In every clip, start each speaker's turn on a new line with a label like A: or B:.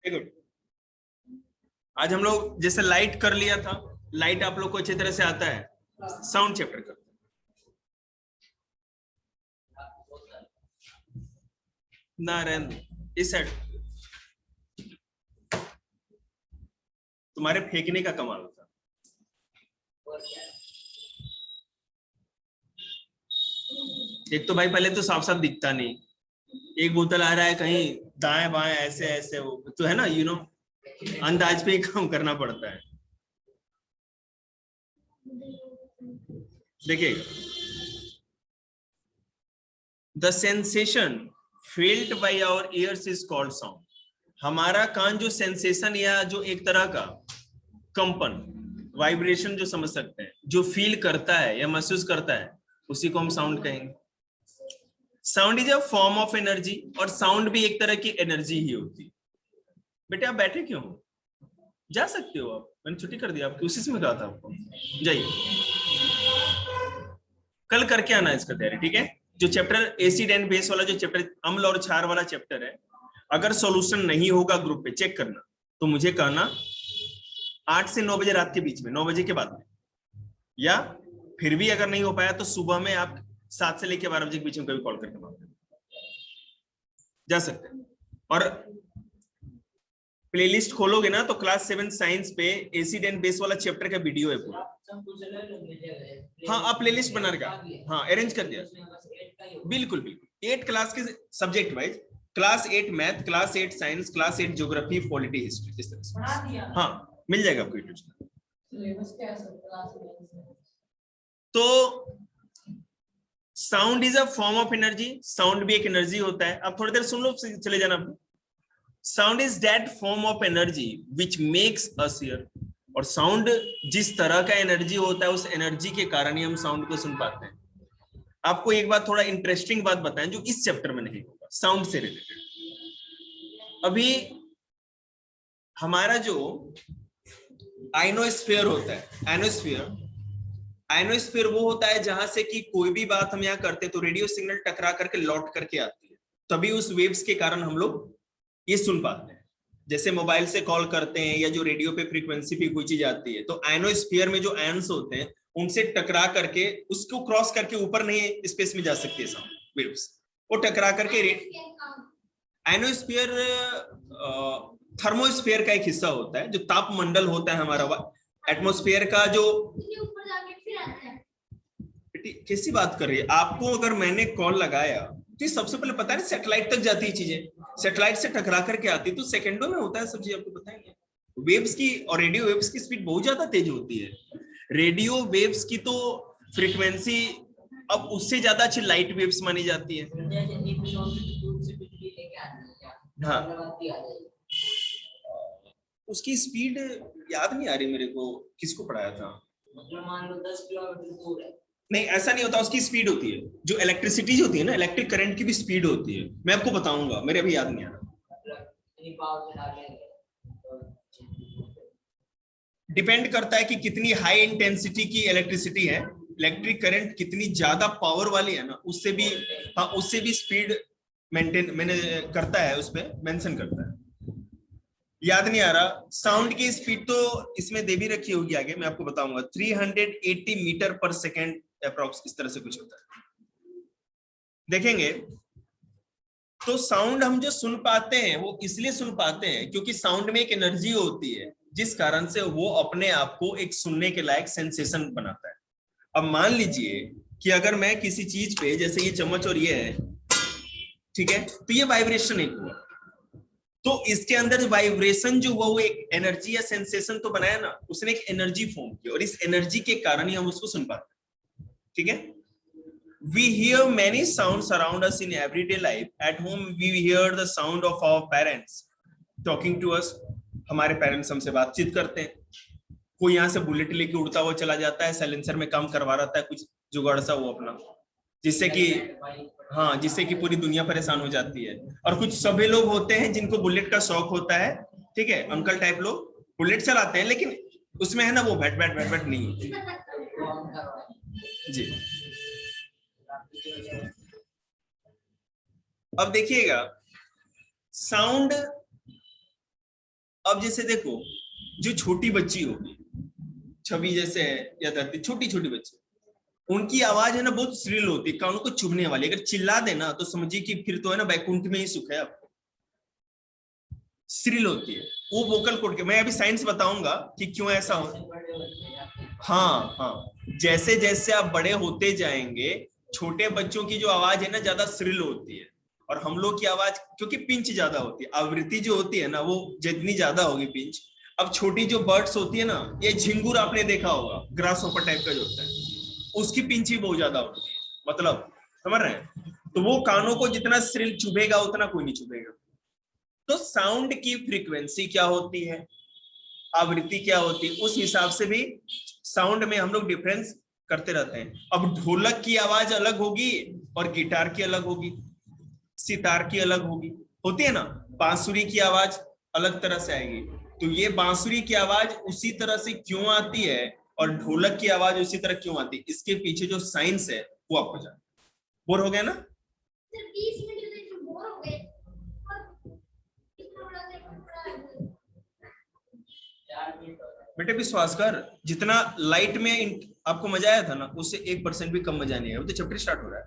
A: Good. आज हम लोग जैसे लाइट कर लिया था, लाइट आप लोग को अच्छी तरह से आता है, साउंड चैप्टर करते हैं ना। रहन इस साइड तुम्हारे फेंकने का कमाल होता। एक तो भाई पहले तो साफ साफ दिखता नहीं, एक बोतल आ रहा है कहीं दाएं बाएं ऐसे ऐसे, वो तो है ना, अंदाज पे ही काम करना पड़ता है। देखिए, the sensation field by our ears is called sound. हमारा कान जो सेंसेशन या जो एक तरह का कंपन, वाइब्रेशन जो समझ सकते हैं, जो फील करता है या महसूस करता है, उसी को हम साउंड कहेंगे। Sound is a form of energy, और साउंड भी एक तरह की एनर्जी ही होती है। बेटे आप बैठे क्यों हो? जा सकते हो आप, मैंने छुट्टी कर दिया आपकी, उसी से मैं कहा था आपको जाइए, कल करके आना इसका तैयारी, ठीक है। जो चैप्टर एसिड एंड बेस वाला, जो चैप्टर अम्ल और क्षार वाला चैप्टर है, अगर सॉल्यूशन नहीं होगा ग्रुप पे चेक करना, तो मुझे कहना 8 से 9 बजे रात के बीच में, 9 बजे के बाद में, या फिर भी अगर नहीं हो पाया तो सुबह में आप 7 से लेकर 12 बजे के बीच में कभी कॉल करके मांग जा सकते हैं। और प्लेलिस्ट खोलोगे ना तो क्लास 7 साइंस पे एसिड एंड बेस वाला चैप्टर का वीडियो है पूरा। हाँ आप प्लेलिस्ट बना रखा, हाँ अरेंज कर दिया, बिल्कुल बिल्कुल 8 क्लास के subject wise, class 8 math, class 8 science, class 8 geography, polity, history, इस तरह से। हाँ मिल जाएगा आपको यूट्यूब चैनल। तो sound is a form of energy, sound भी एक एनर्जी होता है। अब थोड़ी देर सुन लो, चले जाना। Sound is that form of energy which makes us here. और साउंड जिस तरह का एनर्जी होता है, उस एनर्जी के कारण ही हम साउंड को सुन पाते हैं। आपको एक बात, थोड़ा इंटरेस्टिंग बात बताएं जो इस चैप्टर में नहीं होगा, साउंड से रिलेटेड। अभी हमारा जो आइनोस्फीयर होता है, आइनोस्फीयर वो होता है जहां से कि कोई भी बात हम यहाँ करते हैं तो रेडियो सिग्नल टकरा करके लौट करके आती है, तभी उस वेव्स के कारण हम लोग ये सुन पाते हैं। जैसे मोबाइल से कॉल करते हैं या जो रेडियो पे फ्रीक्वेंसी पे कोई चीज आती है, तो आइनोस्फीयर में जो आयंस होते हैं उनसे टकरा करके, उसको क्रॉस करके ऊपर नहीं स्पेस में जा सकती है साउंड वेव्स, वो टकरा करके आइनोस्फीयर थर्मोस्फीयर का एक हिस्सा होता है, जो तापमंडल होता है हमारा एटमॉस्फेयर का। जो कैसी बात कर रही है, आपको अगर मैंने कॉल लगाया तो सबसे पहले पता है सैटेलाइट तक जाती है चीजें, सैटेलाइट से टकरा करके आती है, तो सेकंडों में होता है सब चीज, आपको पता ही है। वेव्स की और रेडियो वेव्स की स्पीड बहुत ज्यादा तेज होती है। रेडियो वेव्स की तो फ्रीक्वेंसी अब उससे ज्यादा अच्छी लाइट वेव्स मानी जाती है। हाँ उसकी स्पीड याद नहीं आ रही मेरे को, किसको पढ़ाया था। मान लो 10 किलोमीटर दूर है, नहीं ऐसा नहीं होता, उसकी स्पीड होती है, जो इलेक्ट्रिसिटी होती है ना, इलेक्ट्रिक करंट की भी स्पीड होती है, मैं आपको बताऊंगा, मेरे अभी याद नहीं आ रहा। डिपेंड करता है कि कितनी हाई इंटेंसिटी की इलेक्ट्रिसिटी है, इलेक्ट्रिक करंट कितनी ज्यादा पावर वाली है ना, उससे भी, हाँ उससे भी स्पीड मेंटेन मैंने करता है, उस पर मेंशन करता है। याद नहीं आ रहा, साउंड की स्पीड तो इसमें दे भी रखी होगी, आगे मैं आपको बताऊंगा, 380 मीटर पर सेकेंड अप्रोक्स, इस तरह से कुछ होता है, देखेंगे। तो साउंड हम जो सुन पाते हैं वो इसलिए सुन पाते हैं क्योंकि साउंड में एक एनर्जी होती है, जिस कारण से वो अपने आप को एक सुनने के लायक सेंसेशन बनाता है। अब मान लीजिए कि अगर मैं किसी चीज पे, जैसे ये चम्मच और ये है, ठीक है, तो ये वाइब्रेशन एक हुआ, तो इसके अंदर वाइब्रेशन जो हुआ वो एक एनर्जी या सेंसेशन तो बनाया ना, उसने एक एनर्जी फॉर्म की, और इस एनर्जी के कारण ही हम उसको सुन पाते हैं, ठीक है। We hear many sounds around us in everyday life. At home, we hear the sound of our parents talking to us. हमारे पेरेंट्स हमसे बातचीत करते हैं, कोई यहाँ से बुलेट लेके उड़ता हुआ चला जाता है, साइलेंसर में काम करवा रहा है कुछ जुगाड़ सा वो अपना, जिससे कि, हाँ जिससे कि पूरी दुनिया परेशान हो जाती है। और कुछ सभी लोग होते हैं जिनको बुलेट का शौक होता है, ठीक है, अंकल टाइप लोग बुलेट चलाते हैं, लेकिन उसमें है ना वो बैट बैट बैट बैट नहीं होती जी। अब देखिएगा, साउंड अब जैसे देखो, जो छोटी बच्ची होगी, छवि जैसे है या धरती, छोटी छोटी बच्ची, उनकी आवाज है ना बहुत श्रील होती है, कानों को चुभने वाली। अगर चिल्ला देना तो समझिए कि फिर तो है ना बैकुंठ में ही सुख है आपको। श्रील होती है वो वोकल कोड के। मैं अभी साइंस बताऊंगा कि क्यों ऐसा हो। हाँ हाँ, जैसे जैसे आप बड़े होते जाएंगे, छोटे बच्चों की जो आवाज है ना ज्यादा श्रील होती है, और हम लोग की आवाज क्योंकि पिंच ज्यादा होती है, आवृत्ति जो होती है ना वो जितनी ज्यादा होगी पिंच। अब छोटी जो बर्ड्स होती है ना, ये झिंगुर आपने देखा होगा, ग्रास होपर टाइप का जो होता है, उसकी पिंच ही बहुत ज्यादा होती है, मतलब समझ रहे हैं। तो वो कानों को जितना श्रिल चुभेगा उतना कोई नहीं चुभेगा। तो साउंड की फ्रीक्वेंसी क्या होती है, आवृत्ति क्या होती है, उस हिसाब से भी साउंड में हम लोग डिफरेंस करते रहते हैं। अब ढोलक की आवाज अलग होगी और गिटार की अलग होगी, सितार की अलग होगी, होती है ना। बांसुरी की आवाज अलग तरह से आएगी। तो ये बांसुरी की आवाज उसी तरह से क्यों आती है और ढोलक की आवाज उसी तरह क्यों आती है, इसके पीछे जो साइंस है वो आपको जाना। बोर हो गया ना? बेटे विश्वास कर, जितना लाइट में आपको मजा आया था ना, उससे 1% भी कम मजा नहीं आया। वो तो चैप्टर स्टार्ट हो रहा है,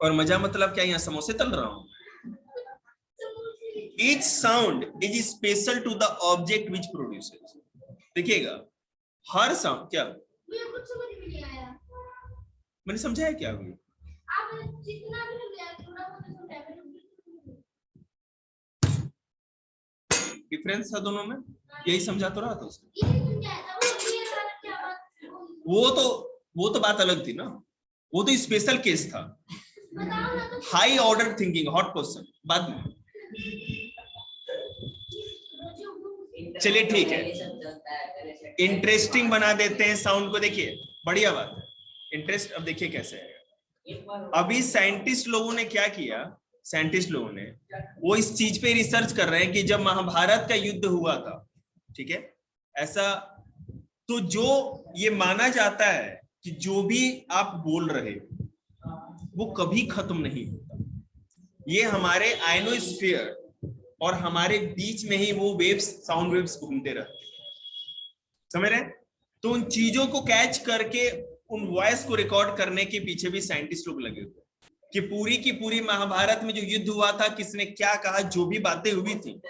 A: और मजा मतलब क्या, यहाँ समोसे तल रहा हूँ। Each sound is special to the object which produces. देखिएगा, हर साउंड क्या, मुझे कुछ समझ में नहीं आया। मैंने समझाया क्या अभी? आप जितना भी समझाया थोड़ा बहुत समझाया। डिफरेंस था दोनों में, यही समझा तो रहा था उसको। वो तो बात अलग थी ना, वो तो स्पेशल केस था। High order thinking, hot question बाद में। चलिए ठीक है, इंटरेस्टिंग बना देते हैं साउंड को। देखिए बढ़िया बात है, इंटरेस्ट। अब देखिए कैसे है। अभी साइंटिस्ट लोगों ने क्या किया, साइंटिस्ट लोगों ने वो इस चीज पे रिसर्च कर रहे हैं कि जब महाभारत का युद्ध हुआ था, ठीक है, ऐसा, तो जो ये माना जाता है कि जो भी आप बोल रहे वो कभी खत्म नहीं होता। ये हमारे आयनोस्फीयर और हमारे बीच में ही वो वेव्स, साउंड वेव्स घूमते रहते हैं, समझ रहे हैं। तो उन चीजों को कैच करके उन वॉइस को रिकॉर्ड करने के पीछे भी साइंटिस्ट लोग लगे हुए कि पूरी की पूरी महाभारत में जो युद्ध हुआ था किसने क्या कहा, जो भी बातें हुई थी,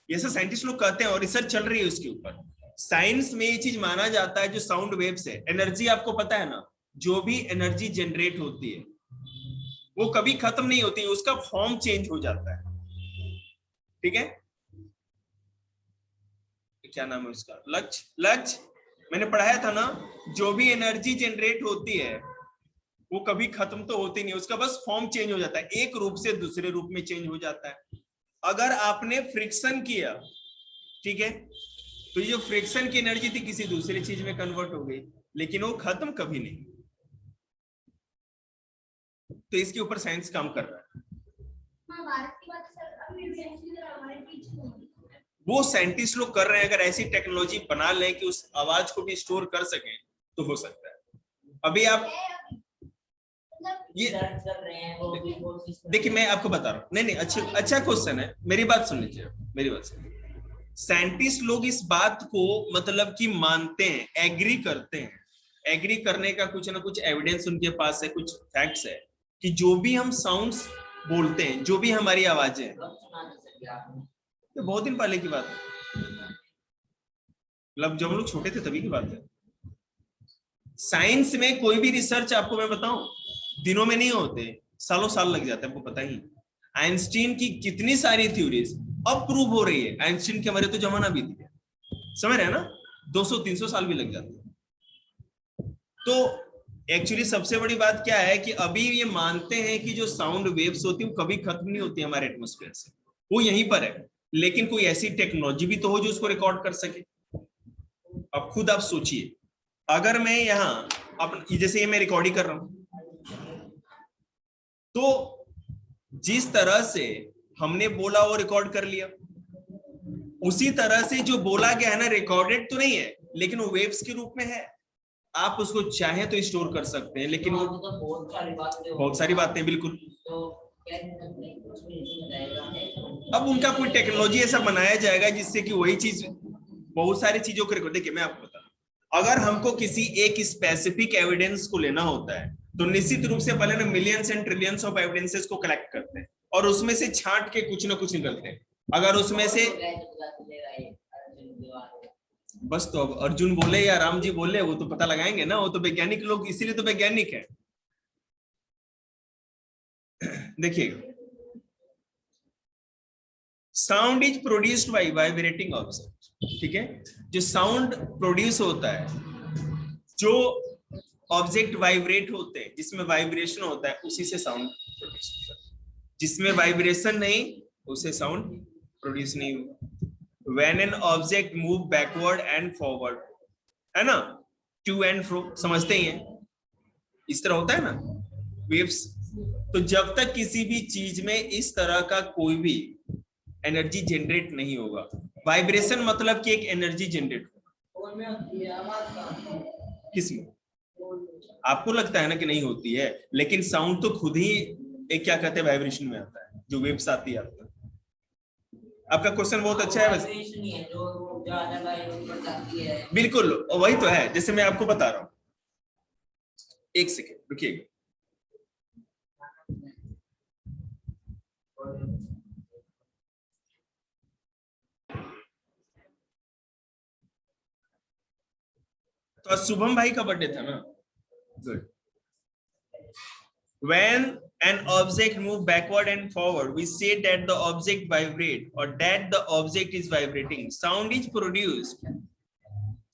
A: ये सब साइंटिस्ट लोग कहते हैं और रिसर्च चल रही है उसके ऊपर। साइंस में ये चीज माना जाता है, जो साउंड वेव्स है, एनर्जी आपको पता है ना, जो भी एनर्जी जनरेट होती है वो कभी खत्म नहीं होती, उसका फॉर्म चेंज हो जाता है, ठीक है। क्या नाम है उसका, लक्ष्य मैंने पढ़ाया था ना, जो भी एनर्जी जनरेट होती है वो कभी खत्म तो होती नहीं, उसका बस फॉर्म चेंज हो जाता है, एक रूप से दूसरे रूप में चेंज हो जाता है। अगर आपने फ्रिक्शन किया, ठीक है, तो ये जो फ्रिक्शन की एनर्जी थी किसी दूसरी चीज में कन्वर्ट हो गई, लेकिन वो खत्म कभी नहीं। तो इसके ऊपर साइंस काम कर रहा है। वो साइंटिस्ट लोग कर रहे हैं, अगर ऐसी टेक्नोलॉजी बना लें कि उस आवाज को भी स्टोर कर सकें तो हो सकता है। अभी आप ये देखिए, मैं आपको बता रहा हूँ, नहीं अच्छा क्वेश्चन है, मेरी बात सुन लीजिए, मेरी बात सुनिए। साइंटिस्ट लोग इस बात को मतलब कि मानते हैं, एग्री करते हैं, एग्री करने का कुछ ना कुछ एविडेंस उनके पास है, कुछ फैक्ट्स है कि जो भी हम साउंड्स बोलते हैं, जो भी हमारी आवाजें, ये बहुत दिन पहले की बात है, मतलब जब हम लोग छोटे थे तभी की बात है। साइंस में कोई भी रिसर्च आपको मैं बताऊं, दिनों में नहीं होते, सालों साल लग जाते हैं, आपको पता ही। आइंस्टीन की कितनी सारी थ्योरीज अब प्रूव हो रही है, आइंस्टीन के हमारे तो जमाना भी थी, समझ रहे हैं ना, 200-300 साल भी लग जाते हैं। तो एक्चुअली सबसे बड़ी बात क्या है कि अभी ये मानते हैं कि जो साउंड वेव्स होती है वो कभी खत्म नहीं होती हमारे एटमॉस्फेयर से, वो यहीं पर है, लेकिन कोई ऐसी टेक्नोलॉजी भी तो हो जो उसको रिकॉर्ड कर सके। अब खुद आप सोचिए, अगर मैं यहाँ जैसे ये मैं रिकॉर्डिंग कर रहा हूं, तो जिस तरह से हमने बोला वो रिकॉर्ड कर लिया, उसी तरह से जो बोला गया है ना, रिकॉर्डेड तो नहीं है लेकिन वो वेव्स के रूप में है, आप उसको चाहे तो स्टोर कर सकते हैं, लेकिन वो बहुत सारी बातें बिल्कुल। अब उनका कोई टेक्नोलॉजी ऐसा बनाया जाएगा जिससे कि वही चीज बहुत सारी चीजों को रिकॉर्ड। देखिए मैं आपको बता, अगर हमको किसी एक स्पेसिफिक एविडेंस को लेना होता है तो निश्चित रूप से पहले ना millions and trillions of evidences को कलेक्ट करते हैं और उसमें से छांट के कुछ ना कुछ निकलते हैं। अगर उसमें से बस, तो अब अर्जुन बोले या राम जी बोले वो तो पता लगाएंगे ना, वो तो वैज्ञानिक लोग, इसीलिए तो वैज्ञानिक है। देखिए, sound is produced bye vibrating object, ठीक है। जो साउंड प्रोड्यूस होता है, जो ऑब्जेक्ट वाइब्रेट होते हैं, जिसमें वाइब्रेशन होता है, उसी से साउंड प्रोड्यूस होता है। जिसमें वाइब्रेशन नहीं, उसे साउंड प्रोड्यूस नहीं होगा। When an object move backward and forward, है ना, to and fro, समझते ही हैं, इस तरह होता है ना वेव्स। तो जब तक किसी भी चीज में इस तरह का कोई भी एनर्जी जनरेट नहीं होगा, वाइब्रेशन मतलब कि एक एनर्जी जनरेट होगा। किसमें आपको लगता है ना कि नहीं होती है, लेकिन साउंड तो खुद ही एक क्या कहते हैं वाइब्रेशन में आता है, जो वेव्स आती है। आपका क्वेश्चन बहुत अच्छा है वैसे। बिल्कुल वही तो है, जैसे मैं आपको बता रहा हूं, एक सेकेंड रुकिएगा। तो शुभम भाई का बर्थडे था ना, good. When an object move backward and forward, we say that the object vibrate or that the object is vibrating. Sound is produced.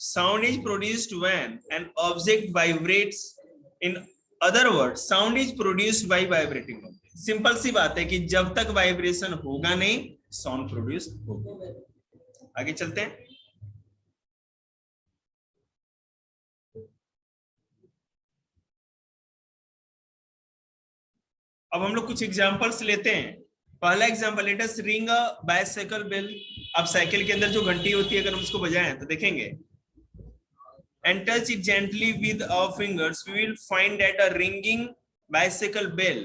A: Sound is produced when an object vibrates. In other words, sound is produced by vibrating object. Simple सी बात है कि जब तक vibration होगा नहीं, sound produce होगा। आगे चलते हैं। अब हम लोग कुछ एग्जांपल्स लेते हैं। पहला example, let us ring a bicycle bell. अब साइकिल के अंदर जो घंटी होती है, अगर हम उसको बजाएं तो देखेंगे, and touch it gently with our fingers, we will find that a ringing bicycle bell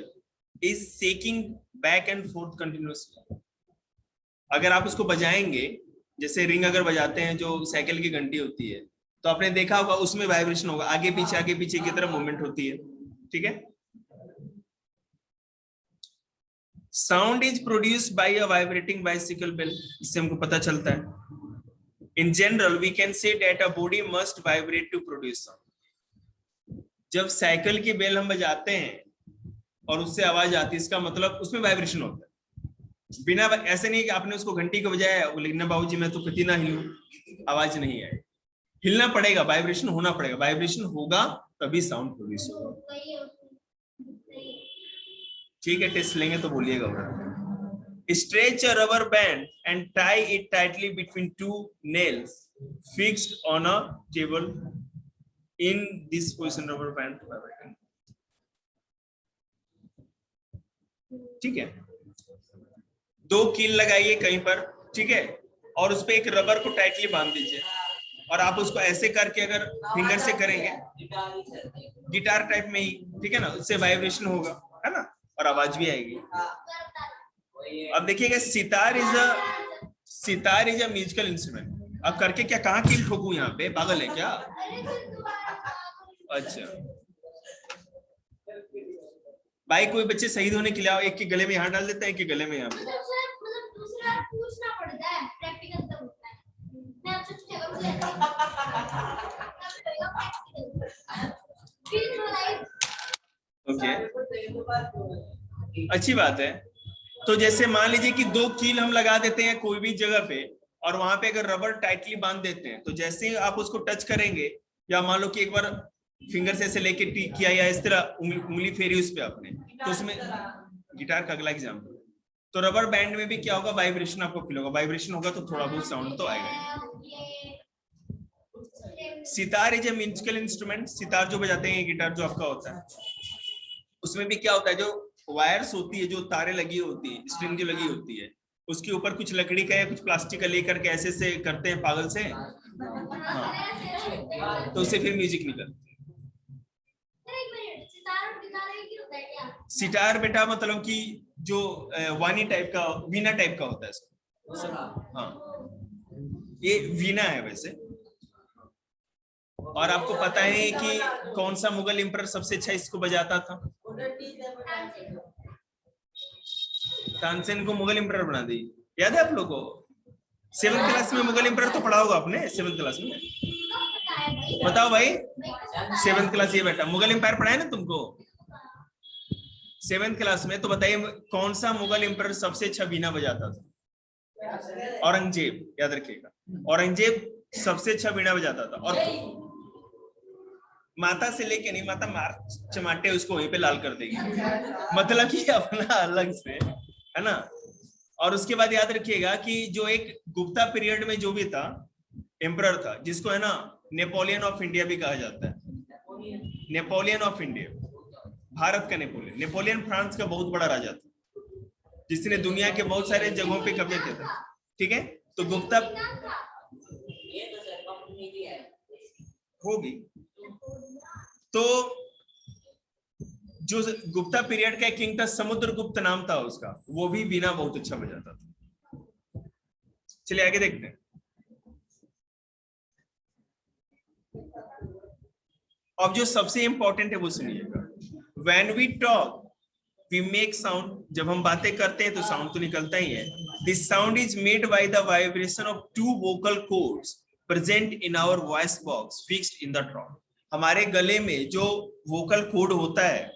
A: is shaking back and forth continuously. अगर आप उसको बजाएंगे, जैसे रिंग अगर बजाते हैं जो साइकिल की घंटी होती है, तो आपने देखा होगा उसमें वाइब्रेशन होगा, आगे पीछे की तरफ मूवमेंट होती है, ठीक है। Sound is produced by a vibrating bicycle bell, इससे हमको पता चलता है। In general, we can say that a body must vibrate to produce sound. जब साइकिल की बेल हम बजाते हैं और उससे आवाज आती है, इसका मतलब उसमें वाइब्रेशन होता है। बिना ऐसे नहीं कि आपने उसको घंटी को बजाया, लेकिन बाबूजी मैं तो कति ना हिलूं, आवाज नहीं आए। हिलना पड़ेगा, वाइब्रेशन होना पड़ेगा, वाइब्रेशन होगा तभी साउंड प्रोड्यूस होगा। ठीक है, टेस्ट लेंगे तो बोलिएगा। Stretch a rubber band and tie it tightly between two nails fixed on a table. In this position, rubber band vibrating. ठीक है, दो कील लगाइए कहीं पर, ठीक है, और उस पे एक रबर को टाइटली बांध दीजिए, और आप उसको ऐसे करके अगर फिंगर से करेंगे, गिटार टाइप में ही, ठीक है ना, उससे वाइब्रेशन होगा, है ना, और आवाज भी आएगी। अब देखिएगा, sitar is a musical instrument. अब करके क्या, कहाँ कील ठोकूं, यहाँ पे पागल है क्या? अच्छा भाई, कोई बच्चे शहीद होने के लिए आओ, एक के गले में हाथ डाल देते हैं, एक के गले में यहाँ पे। पूछना पड़ता है, प्रैक्टिकल तब होता है। मैं आपसे ओके, अच्छी बात है। तो जैसे मान लीजिए कि दो कील हम लगा देते हैं कोई भी जगह पे, और वहां पे अगर रबर टाइटली बांध देते हैं, तो जैसे ही आप उसको टच करेंगे, या मान लो कि एक बार फिंगर से ऐसे लेके टिक किया, या इस तरह उंगली फेरी उस पे आपने, तो उसमें, गिटार का अगला एग्जाम्पल, तो रबर बैंड में भी क्या होगा, वाइब्रेशन आपको फील होगा, वाइब्रेशन होगा तो थोड़ा बहुत साउंड तो आएगा। Sitar is a musical instrument. Sitar जो बजाते हैं, गिटार जो आपका होता है, उसमें भी क्या होता है, जो वायर्स होती है, जो तारे लगी होती है, स्ट्रिंग जो लगी होती है, उसके ऊपर कुछ लकड़ी का या कुछ प्लास्टिक का लेकर के ऐसे से करते हैं पागल से, हाँ, तो उससे फिर म्यूजिक निकलती है। सितार बेटा मतलब कि जो वानी टाइप का, वीणा टाइप का होता है इसको। हाँ, ये वीणा है वैसे। और आपको पता है कि कौन सा मुगल एम्परर सबसे अच्छा इसको बजाता था? तानसेन को मुगल एम्परर बना दी, याद है आप लोगों को? 7th क्लास में मुगल एम्परर तो पढ़ा होगा आपने 7th क्लास में, बताओ भाई। 7th क्लास, ये बेटा मुगल एम्पायर पढ़ा है ना तुमको 7th क्लास में? तो बताइए कौन सा मुगल एम्परर सबसे अच्छा वीणा बजाता था? औरंगजेब, याद रखिएगा, औरंगजेब सबसे अच्छा वीणा बजाता था। और माता से लेके नहीं, माता मार चमाटे उसको वहीं पे लाल कर देगी, मतलब कि अपना अलग से, है ना। और उसके बाद याद रखिएगा कि जो एक गुप्ता पीरियड में जो भी था एम्परर था, जिसको है ना नेपोलियन ऑफ इंडिया भी कहा जाता है। नेपोलियन ऑफ इंडिया, भारत का नेपोलियन। नेपोलियन फ्रांस का बहुत बड़ा राजा था, जिसने दुनिया के बहुत सारे जगहों पे कब्जे किए थे, ठीक है। तो गुप्ता होगी, तो जो गुप्ता पीरियड का किंग था, समुद्रगुप्त नाम था उसका, वो भी वीणा बहुत अच्छा बजाता था। चलिए आगे देखते हैं। अब जो सबसे इंपॉर्टेंट है वो सुनिएगा। When we talk we make sound, जब हम बातें करते हैं तो साउंड तो निकलता ही है। This sound is made by the vibration of 2 vocal cords present in our voice box fixed in the throat. हमारे गले में जो वोकल कॉर्ड होता है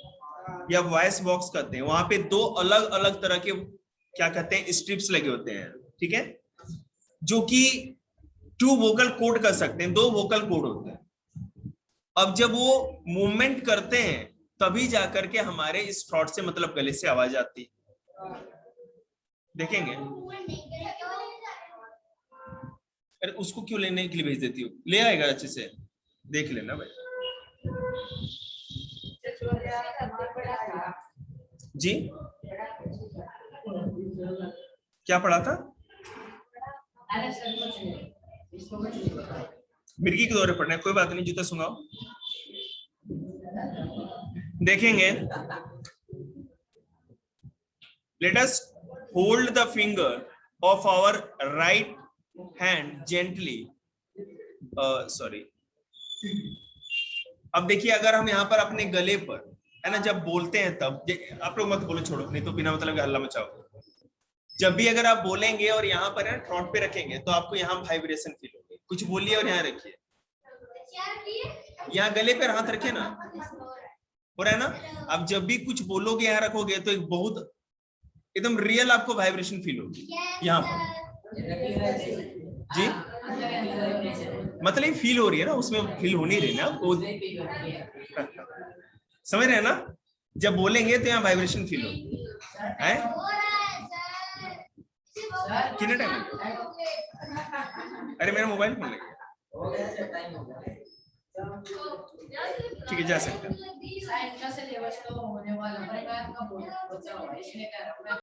A: या वॉइस बॉक्स कहते हैं, वहां पे 2 अलग अलग तरह के क्या कहते हैं स्ट्रिप्स लगे होते हैं, ठीक है, जो कि 2 वोकल कॉर्ड कर सकते हैं, 2 वोकल कॉर्ड होते हैं। अब जब वो मूवमेंट करते हैं तभी जाकर के हमारे इस थ्रोट से, मतलब गले से आवाज आती है। देखेंगे। अरे उसको क्यों लेने के लिए भेज देती हो? ले आएगा अच्छे से, देख लेना भाई जी। क्या पढ़ा था? मिर्गी के दौरे पढ़ना है, कोई बात नहीं, जूता सुनाओ। देखेंगे। Let us hold the finger of our right hand gently. Sorry. अब देखिए, अगर हम यहाँ पर अपने गले पर, है ना, जब बोलते हैं तब, आप लोग मत बोलो, छोड़ो, नहीं तो बिना मतलब हल्ला मचाओ। जब भी अगर आप बोलेंगे और यहाँ पर है थ्रोट पे रखेंगे तो आपको यहाँ वाइब्रेशन फील होगी। कुछ बोलिए और यहाँ रखिए, यहाँ गले पर हाथ रखे ना, हो रहा है ना। आप जब भी कुछ बोलोगे यहाँ रखोगे तो एक बहुत एकदम रियल आपको वाइब्रेशन फील होगी यहाँ पर जी। मतलब फील हो रही है ना, उसमें फील हो नहीं रही ना आपको, समझ रहे हैं ना। जब बोलेंगे तो यहाँ वाइब्रेशन फील होगी है। कितने टाइम? अरे मेरा मोबाइल फोन लेके, ठीक है जा सकते हैं।